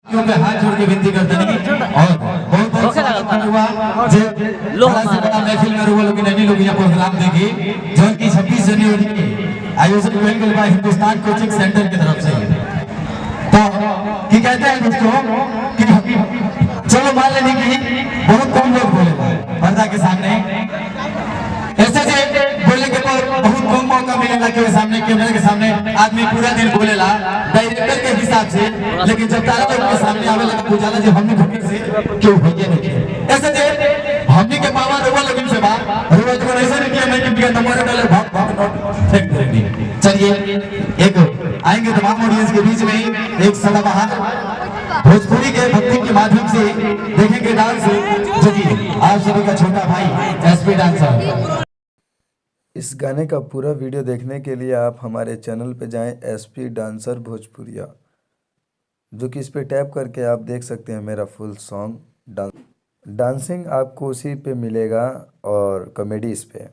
पे हाथ जोड़ के विनती करते हैं और बहुत बहुत स्वागत हुआ जे बड़ा से बड़ा महफिल में रुआ लोग नैनी लोग यहाँ प्रोग्राम देखी जो कि 26 जनवरी के आयोजन करेंगे हिंदुस्तान कोचिंग सेंटर की तरफ से। तो कि कहते हैं दोस्तों कि चलो मान लेने की बहुत कम लोग बोले पर्दा के सामने ऐसे जे बोले के बहुत कम मौका मिलेला के सामने कैमरे के सामने आदमी पूरा दिन बोलेला डायरेक्टर के हिसाब से, लेकिन जब तारा लोग के सामने आवे लगे पूछाला जे हमने भक्ति से क्यों होइए नहीं ऐसे जे हमने के पावा रोवा लगन से बा रोवा तो ऐसा नहीं किया मैं कि बिना नंबर डाले भाग भाग नोट फेंक देंगे। चलिए एक आएंगे तमाम ऑडियंस के बीच में एक सदाबहार भोजपुरी के भक्ति के माध्यम से देखेंगे डांस जो कि आप सभी का छोटा भाई एसपी डांसर। इस गाने का पूरा वीडियो देखने के लिए आप हमारे चैनल पे जाएं एसपी डांसर भोजपुरिया, जो कि इस पे टैप करके आप देख सकते हैं मेरा फुल सॉन्ग डांसिंग आपको उसी पे मिलेगा और कॉमेडी इस पे।